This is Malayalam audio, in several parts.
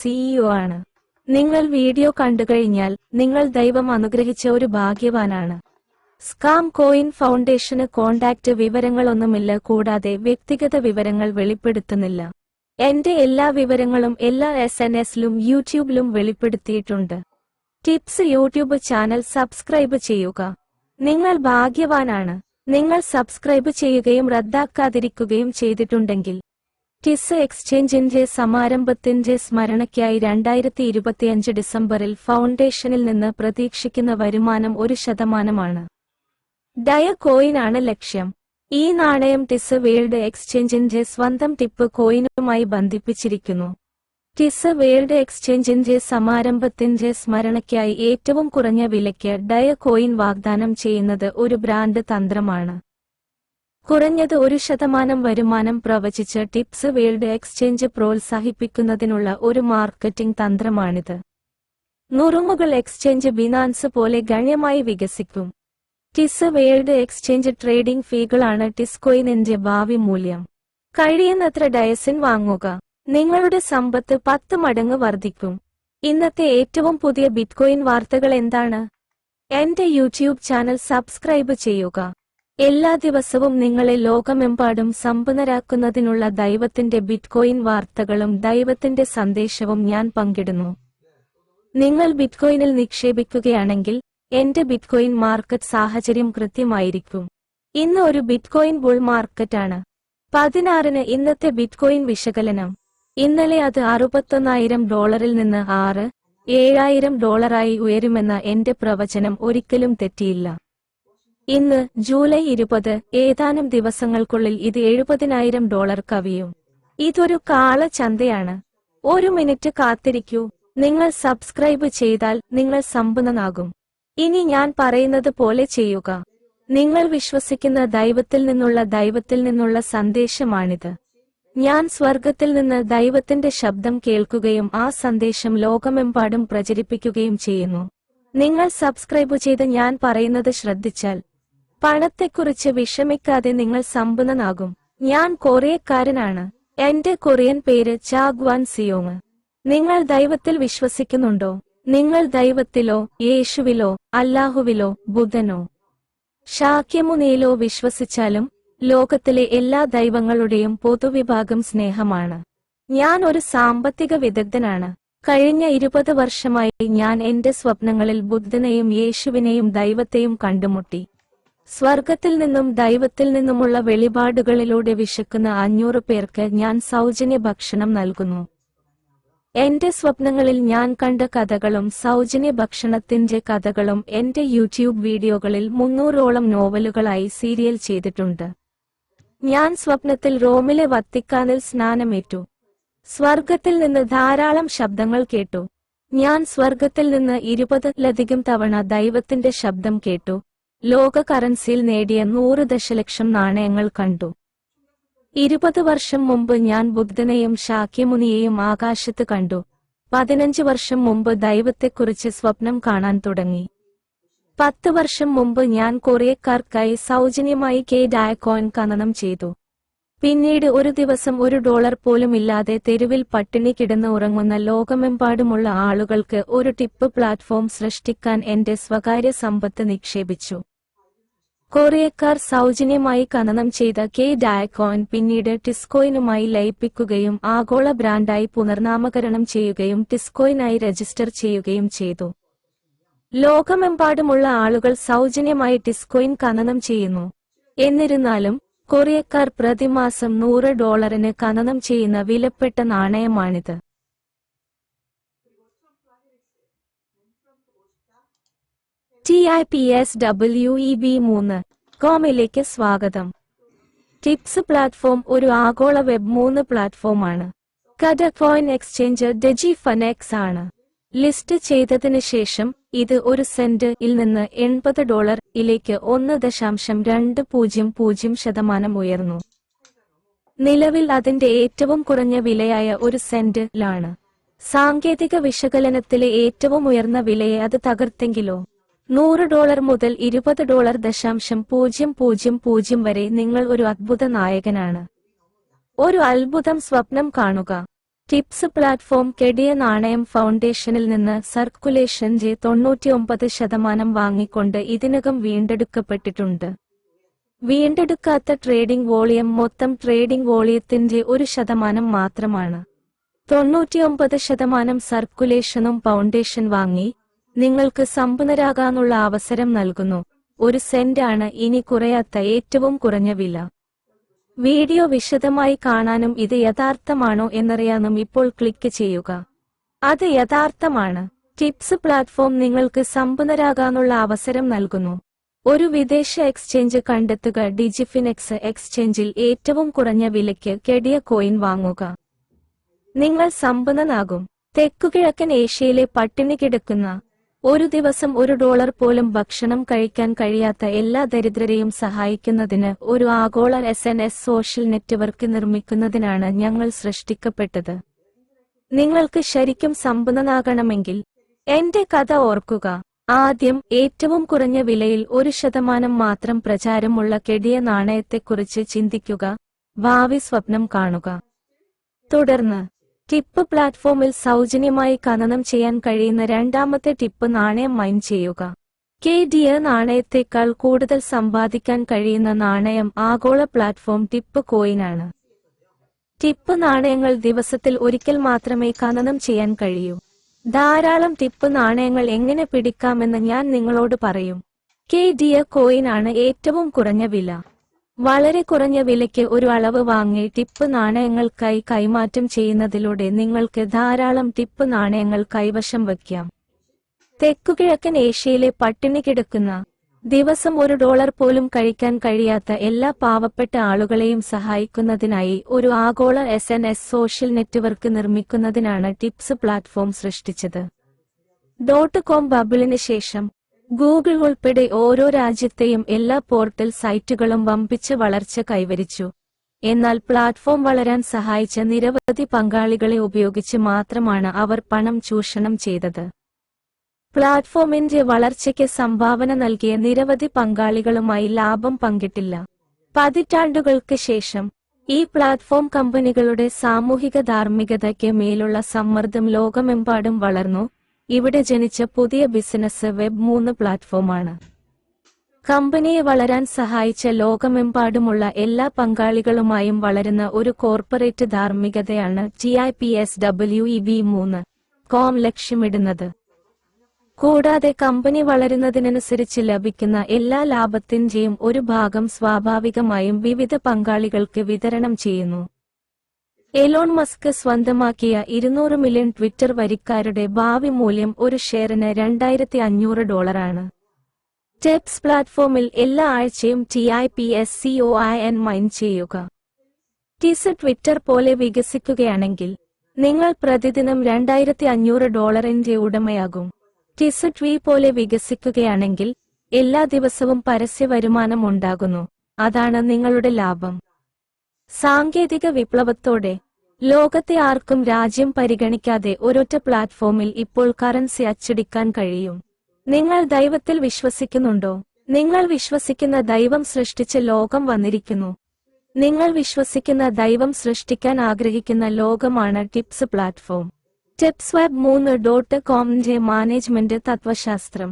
സിഇഒ ആണ്. നിങ്ങൾ വീഡിയോ കണ്ടുകഴിഞ്ഞാൽ നിങ്ങൾ ദൈവം അനുഗ്രഹിച്ച ഒരു ഭാഗ്യവാനാണ്. സ്കാം കോയിൻ ഫൗണ്ടേഷന് കോണ്ടാക്ട് വിവരങ്ങളൊന്നുമില്ല, കൂടാതെ വ്യക്തിഗത വിവരങ്ങൾ വെളിപ്പെടുത്തുന്നില്ല. എന്റെ എല്ലാ വിവരങ്ങളും എല്ലാ SNS-ലും യൂട്യൂബിലും വെളിപ്പെടുത്തിയിട്ടുണ്ട്. ടിപ്സ് യൂട്യൂബ് ചാനൽ സബ്സ്ക്രൈബ് ചെയ്യുക. നിങ്ങൾ ഭാഗ്യവാനാണ്. നിങ്ങൾ സബ്സ്ക്രൈബ് ചെയ്യുകയും റദ്ദാക്കാതിരിക്കുകയും ചെയ്തിട്ടുണ്ടെങ്കിൽ ടിസ് എക്സ്ചേഞ്ചിന്റെ സമാരംഭത്തിന്റെ സ്മരണയ്ക്കായി 2025 ഡിസംബറിൽ ഫൗണ്ടേഷനിൽ നിന്ന് പ്രതീക്ഷിക്കുന്ന വരുമാനം 1% ഡയ കോയിനാണ് ലക്ഷ്യം. ഈ നാണയം ടിസ് വേൾഡ് എക്സ്ചേഞ്ചിന്റെ സ്വന്തം ടിപ്പ് കോയിനുമായി ബന്ധിപ്പിച്ചിരിക്കുന്നു. ടിസ് വേൾഡ് എക്സ്ചേഞ്ചിന്റെ സമാരംഭത്തിന്റെ സ്മരണയ്ക്കായി ഏറ്റവും കുറഞ്ഞ വിലയ്ക്ക് ഡയ കോയിൻ വാഗ്ദാനം ചെയ്യുന്നത് ഒരു ബ്രാൻഡ് തന്ത്രമാണ്. കുറഞ്ഞത് 1% വരുമാനം പ്രവചിച്ച് ടിപ്സ് വേൾഡ് എക്സ്ചേഞ്ച് പ്രോത്സാഹിപ്പിക്കുന്നതിനുള്ള ഒരു മാർക്കറ്റിംഗ് തന്ത്രമാണിത്. നുറുങ്ങുകൾ എക്സ്ചേഞ്ച് ബിനാൻസ് പോലെ ഗണ്യമായി വികസിക്കും. ടിസ് വേൾഡ് എക്സ്ചേഞ്ച് ട്രേഡിംഗ് ഫീകളാണ് ടിസ്കോയിനിന്റെ ഭാവി മൂല്യം. കഴിയുന്നത്ര ഡയസിൻ വാങ്ങുക. നിങ്ങളുടെ സമ്പത്ത് 10 മടങ്ങ് വർദ്ധിക്കും. ഇന്നത്തെ ഏറ്റവും പുതിയ ബിറ്റ്കോയിൻ വാർത്തകൾ എന്താണ്? എന്റെ യൂട്യൂബ് ചാനൽ സബ്സ്ക്രൈബ് ചെയ്യുക. എല്ലാ ദിവസവും നിങ്ങളെ ലോകമെമ്പാടും സമ്പന്നരാക്കുന്നതിനുള്ള ദൈവത്തിന്റെ ബിറ്റ്കോയിൻ വാർത്തകളും ദൈവത്തിന്റെ സന്ദേശവും ഞാൻ പങ്കിടുന്നു. നിങ്ങൾ ബിറ്റ്കോയിനിൽ നിക്ഷേപിക്കുകയാണെങ്കിൽ എന്റെ ബിറ്റ്കോയിൻ മാർക്കറ്റ് സാഹചര്യം കൃത്യമായിരിക്കും. ഇന്ന് ഒരു ബിറ്റ്കോയിൻ ബുൾ മാർക്കറ്റാണ്. 16-ന് ഇന്നത്തെ ബിറ്റ്കോയിൻ വിശകലനം. ഇന്നലെ അത് $61,000 നിന്ന് $7,000 ഉയരുമെന്ന എന്റെ പ്രവചനം ഒരിക്കലും തെറ്റിയില്ല. ഇന്ന് ജൂലൈ 20, ഏതാനും ദിവസങ്ങൾക്കുള്ളിൽ ഇത് $70,000 കവിയും. ഇതൊരു കാള ചന്തയാണ്. 1 മിനിറ്റ് കാത്തിരിക്കൂ. നിങ്ങൾ സബ്സ്ക്രൈബ് ചെയ്താൽ നിങ്ങൾ സമ്പന്നനാകും. ഇനി ഞാൻ പറയുന്നത് പോലെ ചെയ്യുക. നിങ്ങൾ വിശ്വസിക്കുന്ന ദൈവത്തിൽ നിന്നുള്ള സന്ദേശമാണിത്. ഞാൻ സ്വർഗത്തിൽ നിന്ന് ദൈവത്തിന്റെ ശബ്ദം കേൾക്കുകയും ആ സന്ദേശം ലോകമെമ്പാടും പ്രചരിപ്പിക്കുകയും ചെയ്യുന്നു. നിങ്ങൾ സബ്സ്ക്രൈബ് ചെയ്ത് ഞാൻ പറയുന്നത് ശ്രദ്ധിച്ചാൽ പണത്തെക്കുറിച്ച് വിഷമിക്കാതെ നിങ്ങൾ സമ്പന്നനാകും. ഞാൻ കൊറിയക്കാരനാണ്. എന്റെ കൊറിയൻ പേര് ചാഗ്വാൻ സിയോങ്. നിങ്ങൾ ദൈവത്തിൽ വിശ്വസിക്കുന്നുണ്ടോ? നിങ്ങൾ ദൈവത്തിലോ യേശുവിലോ അല്ലാഹുവിലോ ബുദ്ധനോ ശാക്യമുനിയിലോ വിശ്വസിച്ചാലും ലോകത്തിലെ എല്ലാ ദൈവങ്ങളുടെയും പൊതുവിഭാഗം സ്നേഹമാണ്. ഞാൻ ഒരു സാമ്പത്തിക വിദഗ്ധനാണ്. കഴിഞ്ഞ 20 വർഷമായി ഞാൻ എന്റെ സ്വപ്നങ്ങളിൽ ബുദ്ധനെയും യേശുവിനെയും ദൈവത്തെയും കണ്ടുമുട്ടി. സ്വർഗത്തിൽ നിന്നും ദൈവത്തിൽ നിന്നുമുള്ള വെളിപാടുകളിലൂടെ വിശക്കുന്ന 500 പേർക്ക് ഞാൻ സൗജന്യ ഭക്ഷണം നൽകുന്നു. എന്റെ സ്വപ്നങ്ങളിൽ ഞാൻ കണ്ട കഥകളും സൗജന്യ ഭക്ഷണത്തിന്റെ കഥകളും എന്റെ യൂട്യൂബ് വീഡിയോകളിൽ 300ഓളം നോവലുകളായി സീരിയൽ ചെയ്തിട്ടുണ്ട്. ഞാൻ സ്വപ്നത്തിൽ റോമിലെ വത്തിക്കാനിൽ സ്നാനമേറ്റു. സ്വർഗത്തിൽ നിന്ന് ധാരാളം ശബ്ദങ്ങൾ കേട്ടു. ഞാൻ സ്വർഗത്തിൽ നിന്ന് 20-ലധികം തവണ ദൈവത്തിന്റെ ശബ്ദം കേട്ടു. ലോക കറൻസിയിൽ നേടിയ 100 ദശലക്ഷം നാണയങ്ങൾ കണ്ടു. 20 വർഷം മുമ്പ് ഞാൻ ബുദ്ധനെയും ശാക്യമുനിയെയും ആകാശത്ത് കണ്ടു. 15 വർഷം മുമ്പ് ദൈവത്തെക്കുറിച്ച് സ്വപ്നം കാണാൻ തുടങ്ങി. 10 വർഷം മുമ്പ് ഞാൻ കൊറിയക്കാർക്കായി സൗജന്യമായി ഡയ കോയിൻ ഖനനം ചെയ്തു. പിന്നീട് ഒരു ദിവസം $1 പോലും ഇല്ലാതെ തെരുവിൽ പട്ടിണി കിടന്ന് ഉറങ്ങുന്ന ലോകമെമ്പാടുമുള്ള ആളുകൾക്ക് ഒരു ടിപ്പ് പ്ലാറ്റ്ഫോം സൃഷ്ടിക്കാൻ എന്റെ സ്വകാര്യ സമ്പത്ത് നിക്ഷേപിച്ചു. കൊറിയക്കാർ സൗജന്യമായി ഖനനം ചെയ്ത ഡയ കോയിൻ പിന്നീട് ടിസ്കോയിനുമായി ലയിപ്പിക്കുകയും ആഗോള ബ്രാൻഡായി പുനർനാമകരണം ചെയ്യുകയും ടിസ്കോയിനായി രജിസ്റ്റർ ചെയ്യുകയും ചെയ്തു. ലോകമെമ്പാടുമുള്ള ആളുകൾ സൗജന്യമായി ടിസ്കോയിൻ ഖനനം ചെയ്യുന്നു. എന്നിരുന്നാലും കൊറിയക്കാർ പ്രതിമാസം $100 ഖനനം ചെയ്യുന്ന വിലപ്പെട്ട നാണയമാണിത്. TIPSWEB3.com സ്വാഗതം. ടിപ്സ് പ്ലാറ്റ്ഫോം ഒരു ആഗോള വെബ് 3 പ്ലാറ്റ്ഫോമാണ്. കോയിൻ എക്സ്ചേഞ്ച് DigiFinex ആണ്. ലിസ്റ്റ് ചെയ്തതിന് ശേഷം ഇത് 1 സെന്റ്-ൽ നിന്ന് $80-ലേക്ക് 1.200% ഉയർന്നു. നിലവിൽ അതിന്റെ ഏറ്റവും കുറഞ്ഞ വിലയായ 1 സെന്റ്-ലാണ്. സാങ്കേതിക വിശകലനത്തിലെ ഏറ്റവും ഉയർന്ന വിലയെ അത് തകർത്തെങ്കിലോ? $100 മുതൽ $20.000 വരെ നിങ്ങൾ ഒരു അദ്ഭുത നായകനാണ്. ഒരു അത്ഭുതം സ്വപ്നം കാണുക. ടിപ്സ് പ്ലാറ്റ്ഫോം കെടിയ നാണയം ഫൗണ്ടേഷനിൽ നിന്ന് സർക്കുലേഷൻ 99% വാങ്ങിക്കൊണ്ട് ഇതിനകം വീണ്ടെടുക്കപ്പെട്ടിട്ടുണ്ട്. വീണ്ടെടുക്കാത്ത ട്രേഡിംഗ് വോളിയം മൊത്തം ട്രേഡിംഗ് വോളിയത്തിന്റെ 1% മാത്രമാണ്. 99% സർക്കുലേഷനും ഫൗണ്ടേഷൻ വാങ്ങി നിങ്ങൾക്ക് സമ്പന്നരാകാനുള്ള അവസരം നൽകുന്നു. 1 സെന്റ് ആണ് ഇനി കുറയാത്ത ഏറ്റവും കുറഞ്ഞ വില. വീഡിയോ വിശദമായി കാണാനും ഇത് യഥാർത്ഥമാണോ എന്നറിയാനും ഇപ്പോൾ ക്ലിക്ക് ചെയ്യുക. അത് യഥാർത്ഥമാണ്. ടിപ്സ് പ്ലാറ്റ്ഫോം നിങ്ങൾക്ക് സമ്പന്നരാകാനുള്ള അവസരം നൽകുന്നു. ഒരു വിദേശ എക്സ്ചേഞ്ച് കണ്ടെത്തുക. ഡിജിഫിനെക്സ് എക്സ്ചേഞ്ചിൽ ഏറ്റവും കുറഞ്ഞ വിലയ്ക്ക് കെടിയ കോയിൻ വാങ്ങുക. നിങ്ങൾ സമ്പന്നനാകും. തെക്കുകിഴക്കൻ ഏഷ്യയിലെ പട്ടിണി കിടക്കുന്ന ഒരു ദിവസം $1 പോലും ഭക്ഷണം കഴിക്കാൻ കഴിയാത്ത എല്ലാ ദരിദ്രരെയും സഹായിക്കുന്നതിന് ഒരു ആഗോള SNS സോഷ്യൽ നെറ്റ്വർക്ക് നിർമ്മിക്കുന്നതിനാണ് ഞങ്ങൾ സൃഷ്ടിക്കപ്പെട്ടത്. നിങ്ങൾക്ക് ശരിക്കും സമ്പന്നനാകണമെങ്കിൽ എന്റെ കഥ ഓർക്കുക. ആദ്യം ഏറ്റവും കുറഞ്ഞ വിലയിൽ 1% മാത്രം പ്രചാരമുള്ള കെടിയ നാണയത്തെക്കുറിച്ച് ചിന്തിക്കുക. ഭാവി സ്വപ്നം കാണുക. തുടർന്ന് ടിപ്പ് പ്ലാറ്റ്ഫോമിൽ സൗജന്യമായി ഖനനം ചെയ്യാൻ കഴിയുന്ന രണ്ടാമത്തെ ടിപ്പ് നാണയം മൈൻ ചെയ്യുക. കെടിയ നാണയത്തേക്കാൾ കൂടുതൽ സമ്പാദിക്കാൻ കഴിയുന്ന നാണയം ആഗോള പ്ലാറ്റ്ഫോം ടിപ്പ് കോയിനാണ്. ടിപ്പ് നാണയങ്ങൾ ദിവസത്തിൽ ഒരിക്കൽ മാത്രമേ ഖനനം ചെയ്യാൻ കഴിയൂ. ധാരാളം ടിപ്പ് നാണയങ്ങൾ എങ്ങനെ പിടിക്കാമെന്ന് ഞാൻ നിങ്ങളോട് പറയും. കെടിയ കോയിനാണ് ഏറ്റവും കുറഞ്ഞ വില. വളരെ കുറഞ്ഞ വിലയ്ക്ക് ഒരു അളവ് വാങ്ങി ടിപ്പ് നാണയങ്ങൾക്കായി കൈമാറ്റം ചെയ്യുന്നതിലൂടെ നിങ്ങൾക്ക് ധാരാളം ടിപ്പ് നാണയങ്ങൾ കൈവശം വയ്ക്കാം. തെക്കുകിഴക്കൻ ഏഷ്യയിലെ പട്ടിണി കിടക്കുന്ന ദിവസം $1 പോലും കഴിക്കാൻ കഴിയാത്ത എല്ലാ പാവപ്പെട്ട ആളുകളെയും സഹായിക്കുന്നതിനായി ഒരു ആഗോള SNS സോഷ്യൽ നെറ്റ്വർക്ക് നിർമ്മിക്കുന്നതിനാണ് ടിപ്സ് പ്ലാറ്റ്ഫോം സൃഷ്ടിച്ചത്. .com ബബിളിന് ശേഷം ഗൂഗിൾ ഉൾപ്പെടെ ഓരോ രാജ്യത്തെയും എല്ലാ പോർട്ടൽ സൈറ്റുകളും വമ്പിച്ച വളർച്ച കൈവരിച്ചു. എന്നാൽ പ്ലാറ്റ്ഫോം വളരാൻ സഹായിച്ച നിരവധി പങ്കാളികളെ ഉപയോഗിച്ച് മാത്രമാണ് അവർ പണം ചൂഷണം ചെയ്തത്. പ്ലാറ്റ്ഫോമിന്റെ വളർച്ചയ്ക്ക് സംഭാവന നൽകിയ നിരവധി പങ്കാളികളുമായി ലാഭം പങ്കിട്ടില്ല. പതിറ്റാണ്ടുകൾക്ക് ശേഷം ഈ പ്ലാറ്റ്ഫോം കമ്പനികളുടെ സാമൂഹിക ധാർമ്മികതയ്ക്ക് മേലുള്ള സമ്മർദ്ദം ലോകമെമ്പാടും വളർന്നു. ഇവിടെ ജനിച്ച പുതിയ ബിസിനസ് വെബ് 3 പ്ലാറ്റ്ഫോമാണ്. കമ്പനിയെ വളരാൻ സഹായിച്ച ലോകമെമ്പാടുമുള്ള എല്ലാ പങ്കാളികളുമായും വളരുന്ന ഒരു കോർപ്പറേറ്റ് ധാർമ്മികതയാണ് TIPSWEB3.com ലക്ഷ്യമിടുന്നത്. കൂടാതെ കമ്പനി വളരുന്നതിനനുസരിച്ച് ലഭിക്കുന്ന എല്ലാ ലാഭത്തിന്റെയും ഒരു ഭാഗം സ്വാഭാവികമായും വിവിധ പങ്കാളികൾക്ക് വിതരണം ചെയ്യുന്നു. എലോൺ മസ്ക് സ്വന്തമാക്കിയ 200 മില്യൺ ട്വിറ്റർ വരിക്കാരുടെ ഭാവി മൂല്യം ഒരു ഷെയറിന് $2,500 ആണ്. ടിപ്സ് പ്ലാറ്റ്ഫോമിൽ എല്ലാ ആഴ്ചയും TIPSCOIN മൈൻ ചെയ്യുക. ടിസ് ട്വിറ്റർ പോലെ വികസിക്കുകയാണെങ്കിൽ നിങ്ങൾ പ്രതിദിനം $2,500 ഉടമയാകും. ടിസ് ട്വീ പോലെ വികസിക്കുകയാണെങ്കിൽ എല്ലാ ദിവസവും പരസ്യ വരുമാനം ഉണ്ടാകുന്നു. അതാണ് നിങ്ങളുടെ ലാഭം. സാങ്കേതിക വിപ്ലവത്തോടെ ലോകത്തെ ആർക്കും രാജ്യം പരിഗണിക്കാതെ ഒരൊറ്റ പ്ലാറ്റ്ഫോമിൽ ഇപ്പോൾ കറൻസി അച്ചടിക്കാൻ കഴിയും. നിങ്ങൾ ദൈവത്തിൽ വിശ്വസിക്കുന്നുണ്ടോ? നിങ്ങൾ വിശ്വസിക്കുന്ന ദൈവം സൃഷ്ടിച്ച ലോകം വന്നിരിക്കുന്നു. നിങ്ങൾ വിശ്വസിക്കുന്ന ദൈവം സൃഷ്ടിക്കാൻ ആഗ്രഹിക്കുന്ന ലോകമാണ് ടിപ്സ് പ്ലാറ്റ്ഫോം. tipsweb3.comന്റെ മാനേജ്മെന്റ് തത്വശാസ്ത്രം.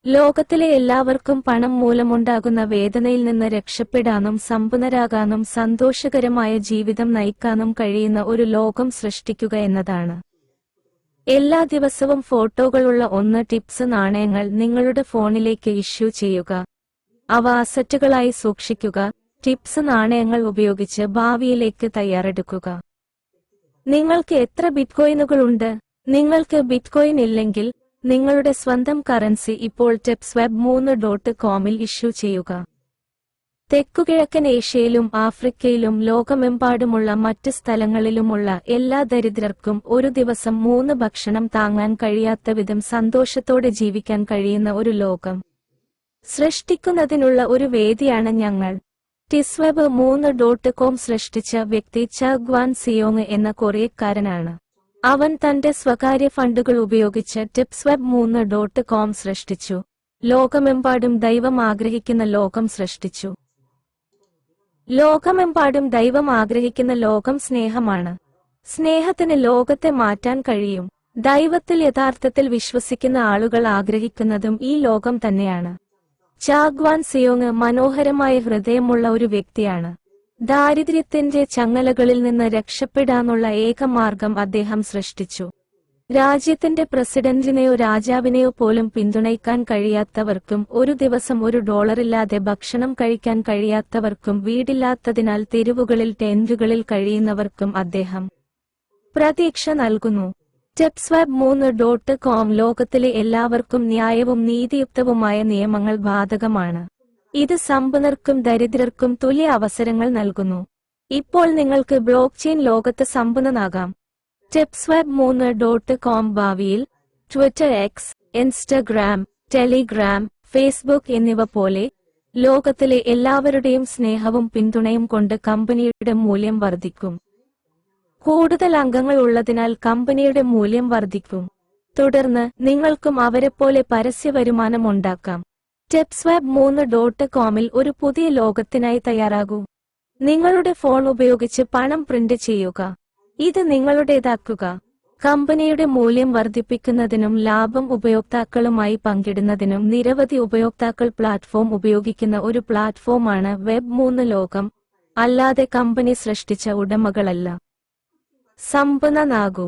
ലോകത്തിലെ എല്ലാവർക്കും പണം മൂലമുണ്ടാകുന്ന വേദനയിൽ നിന്ന് രക്ഷപ്പെടാനും സമ്പന്നരാകാനും സന്തോഷകരമായ ജീവിതം നയിക്കാനും കഴിയുന്ന ഒരു ലോകം സൃഷ്ടിക്കുക എന്നതാണ്. എല്ലാ ദിവസവും ഫോട്ടോകളുള്ള 1 ടിപ്സ് നാണയങ്ങൾ നിങ്ങളുടെ ഫോണിലേക്ക് ഇഷ്യൂ ചെയ്യുക. അവ അസറ്റുകളായി സൂക്ഷിക്കുക. ടിപ്സ് നാണയങ്ങൾ ഉപയോഗിച്ച് ഭാവിയിലേക്ക് തയ്യാറെടുക്കുക. നിങ്ങൾക്ക് എത്ര ബിറ്റ്കോയിനുകളുണ്ട്? നിങ്ങൾക്ക് ബിറ്റ്കോയിൻ ഇല്ലെങ്കിൽ നിങ്ങളുടെ സ്വന്തം കറൻസി ഇപ്പോൾ tipsweb3.comൽ ഇഷ്യൂ ചെയ്യുക. തെക്കുകിഴക്കൻ ഏഷ്യയിലും ആഫ്രിക്കയിലും ലോകമെമ്പാടുമുള്ള മറ്റ് സ്ഥലങ്ങളിലുമുള്ള എല്ലാ ദരിദ്രർക്കും ഒരു ദിവസം 3 ഭക്ഷണം താങ്ങാൻ കഴിയാത്ത വിധം സന്തോഷത്തോടെ ജീവിക്കാൻ കഴിയുന്ന ഒരു ലോകം സൃഷ്ടിക്കുന്നതിനുള്ള ഒരു വേദിയാണ് ഞങ്ങൾ. tipsweb3.com സൃഷ്ടിച്ച വ്യക്തി ചഗ്വാൻ സിയോങ് എന്ന കൊറിയക്കാരനാണ്. അവൻ തന്റെ സ്വകാര്യ ഫണ്ടുകൾ ഉപയോഗിച്ച് tipsweb3.com സൃഷ്ടിച്ചു. ലോകമെമ്പാടും ദൈവം ആഗ്രഹിക്കുന്ന ലോകം സൃഷ്ടിച്ചു. ലോകമെമ്പാടും ദൈവം ആഗ്രഹിക്കുന്ന ലോകം സ്നേഹമാണ്. സ്നേഹത്തിന് ലോകത്തെ മാറ്റാൻ കഴിയും. ദൈവത്തിൽ യഥാർത്ഥത്തിൽ വിശ്വസിക്കുന്ന ആളുകൾ ആഗ്രഹിക്കുന്നതും ഈ ലോകം തന്നെയാണ്. ചാഗ്വാൻ സിയോങ് മനോഹരമായ ഹൃദയമുള്ള ഒരു വ്യക്തിയാണ്. ദാരിദ്ര്യത്തിന്റെ ചങ്ങലകളിൽ നിന്ന് രക്ഷപ്പെടാനുള്ള ഏക മാർഗം അദ്ദേഹം സൃഷ്ടിച്ചു. രാജ്യത്തിന്റെ പ്രസിഡന്റിനെയോ രാജാവിനെയോ പോലും പിന്തുണയ്ക്കാൻ കഴിയാത്തവർക്കും ഒരു ദിവസം $1 ഭക്ഷണം കഴിക്കാൻ കഴിയാത്തവർക്കും വീടില്ലാത്തതിനാൽ തെരുവുകളിൽ ടെന്റുകളിൽ കഴിയുന്നവർക്കും അദ്ദേഹം പ്രതീക്ഷ നൽകുന്നു. TipSwap3.com ലോകത്തിലെ എല്ലാവർക്കും ന്യായവും നീതിയുക്തവുമായ നിയമങ്ങൾ ബാധകമാണ്. ഇത് സമ്പന്നർക്കും ദരിദ്രർക്കും തുല്യ അവസരങ്ങൾ നൽകുന്നു. ഇപ്പോൾ നിങ്ങൾക്ക് ബ്ലോക്ക്ചെയിൻ ലോകത്ത് സമ്പന്നനാകാം. TipSwap3.com ഭാവിയിൽ Twitter, X, Instagram, Telegram, Facebook എന്നിവ പോലെ ലോകത്തിലെ എല്ലാവരുടെയും സ്നേഹവും പിന്തുണയും കൊണ്ട് കമ്പനിയുടെ മൂല്യം വർദ്ധിക്കും. കൂടുതൽ അംഗങ്ങൾ ഉള്ളതിനാൽ കമ്പനിയുടെ മൂല്യം വർദ്ധിക്കും. തുടർന്ന് നിങ്ങൾക്കും അവരെപ്പോലെ പരസ്യ വരുമാനം ഉണ്ടാക്കാം. TipSwap3.comൽ ഒരു പുതിയ ലോകത്തിനായി തയ്യാറാകൂ. നിങ്ങളുടെ ഫോൺ ഉപയോഗിച്ച് പണം പ്രിന്റ് ചെയ്യുക. ഇത് നിങ്ങളുടേതാക്കുക. കമ്പനിയുടെ മൂല്യം വർദ്ധിപ്പിക്കുന്നതിനും ലാഭം ഉപയോക്താക്കളുമായി പങ്കിടുന്നതിനും നിരവധി ഉപയോക്താക്കൾ പ്ലാറ്റ്ഫോം ഉപയോഗിക്കുന്ന ഒരു പ്ലാറ്റ്ഫോമാണ് വെബ്3 ലോകം, അല്ലാതെ കമ്പനി സൃഷ്ടിച്ച ഉടമകളല്ല. സമ്പന്നനാകൂ.